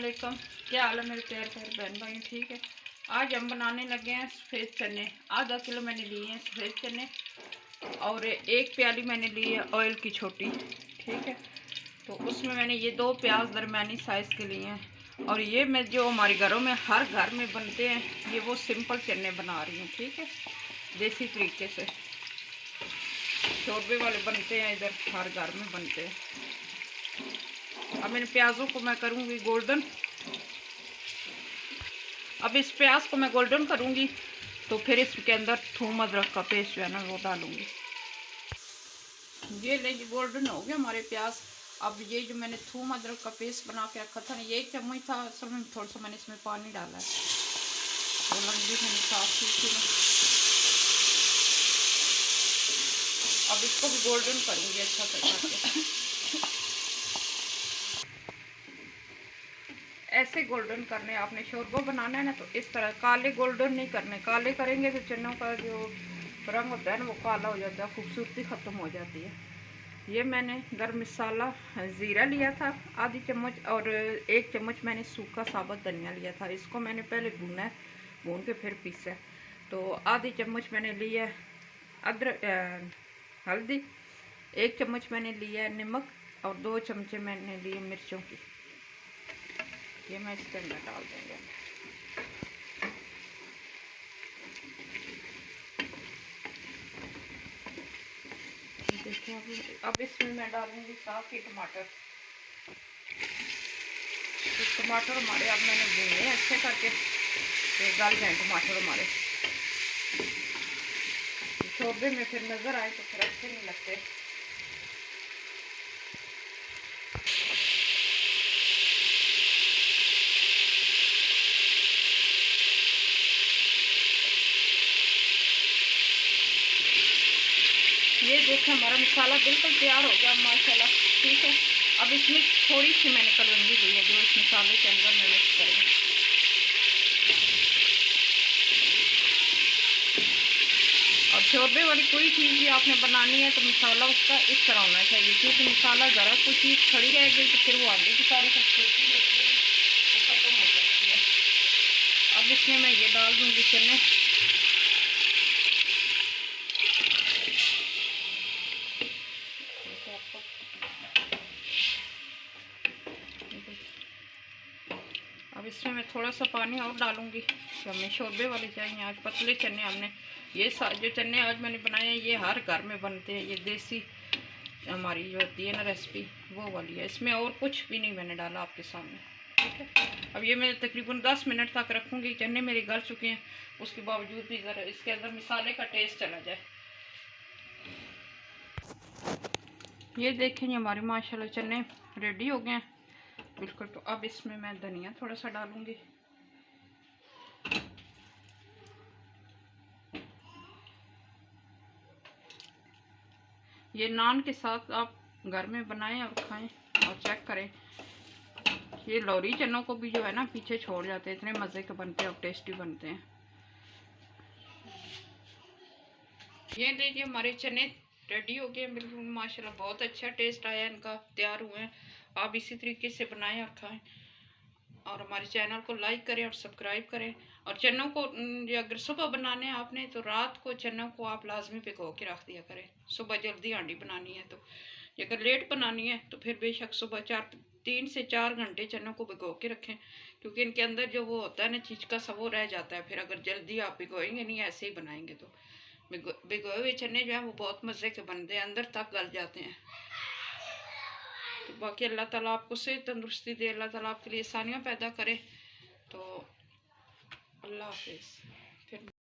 वालेकुम। क्या हाल है मेरे प्यारे प्यारे बहन भाई, ठीक है। आज हम बनाने लगे हैं सफ़ेद चने। आधा किलो मैंने लिए हैं सफ़ेद चने और एक प्याली मैंने ली है ऑयल की छोटी, ठीक है। तो उसमें मैंने ये 2 प्याज दरमियानी साइज़ के लिए हैं। और ये मैं जो हमारे घरों में हर घर में बनते हैं, ये वो सिंपल चने बना रही हूँ, ठीक है, देसी तरीके से। शोरबे वाले बनते हैं इधर, हर घर में बनते हैं। अब इन प्याज़ों को मैं करूँगी गोल्डन। अब इस प्याज को मैं गोल्डन करूँगी तो फिर इसके अंदर थूम अदरक का पेस्ट जो है ना वो डालूँगी। ये ले, गोल्डन हो गया हमारे प्याज। अब ये जो मैंने थूम अदरक का पेस्ट बना के रखा था ना, ये 1 चम्मच था, असल में थोड़ा सा मैंने इसमें पानी डाला है। तो लंबी मैंने साफ की थी। अब इसको भी गोल्डन करूँगी अच्छा से करके। ऐसे गोल्डन करने, आपने शोरबा बनाना है ना तो इस तरह काले गोल्डन नहीं करने। काले करेंगे तो चनों का जो रंग होता है ना वो काला हो जाता है, खूबसूरती ख़त्म हो जाती है। ये मैंने गरम मसाला ज़ीरा लिया था आधी चम्मच, और 1 चम्मच मैंने सूखा साबुत धनिया लिया था। इसको मैंने पहले भूना है, भून के फिर पीसा है। तो आधी चम्मच मैंने लिया अदरक हल्दी, 1 चम्मच मैंने लिया नमक और 2 चमचे मैंने लिए मिर्चों की। ये मैं इसके अंदर डाल देंगे। देखिए अब इसमें मैं डालूंगी साफ ही टमाटर। तो टमाटर हमारे अब मैंने भूने अच्छे करके, गल जाए टमाटर हमारे। शोरबे में फिर नज़र आए तो फिर अच्छे नहीं लगते। ये देखें हमारा मसाला बिल्कुल तैयार हो गया माशाल्लाह, ठीक है। अब इसमें थोड़ी सी मैंने कलौंजी ली है जो इस मसाले के अंदर मैं मिक्स करूँगी। और शोरबे वाली कोई चीज़ भी आपने बनानी है तो मसाला उसका इस तरह होना चाहिए, क्योंकि मसाला ज़रा कोई चीज़ खड़ी रहेगी तो फिर वो आगे की सारी खूबसूरती होती है वो ख़त्म हो जाती है। अब इसमें मैं ये डाल दूँगी चने। अब इसमें मैं थोड़ा सा पानी और डालूंगी। हमें शोरबे वाले चाहिए आज, पतले चने हमने। ये जो चने आज मैंने बनाए हैं ये हर घर में बनते हैं, ये देसी हमारी जो होती है ना रेसिपी वो वाली है। इसमें और कुछ भी नहीं मैंने डाला आपके सामने, ठीक है। अब ये मैं तकरीबन 10 मिनट तक रखूँगी। चने मेरे गल चुके हैं, उसके बावजूद भी ज़रा इसके अंदर मसाले का टेस्ट चला जाए। ये देखें हमारे माशाल्लाह चने रेडी हो गए हैं बिल्कुल। तो अब इसमें मैं धनिया थोड़ा सा डालूंगी। ये नान के साथ आप घर में बनाएं और खाएं और चेक करें। ये लौरी चनों को भी जो है ना पीछे छोड़ जाते हैं, इतने मज़े के बनते हैं और टेस्टी बनते हैं। ये लीजिए हमारे चने रेडी हो गए बिल्कुल माशाल्लाह, बहुत अच्छा टेस्ट आया इनका, तैयार हुए हैं। आप इसी तरीके से बनाएं और खाएं। और हमारे चैनल को लाइक करें और सब्सक्राइब करें। और चनों को अगर सुबह बनाने हैं आपने तो रात को चनों को आप लाजमी भिगो के रख दिया करें। सुबह जल्दी हांडी बनानी है तो, अगर लेट बनानी है तो फिर बेशक सुबह 3 से 4 घंटे चनों को भिगो के रखें, क्योंकि इनके अंदर जो वो होता है ना चीज़ का सब वो रह जाता है। फिर अगर जल्दी आप भिगोएंगे नहीं, ऐसे ही बनाएंगे तो भिगोए हुए चने जो हैं वो बहुत मज़े के बनते हैं, अंदर तक गल जाते हैं। तो बाकी अल्लाह ताला आपको सेहत तंदुरुस्ती दे, अल्लाह ताला आपके लिए आसानियाँ पैदा करे। तो अल्लाह हाफिज़।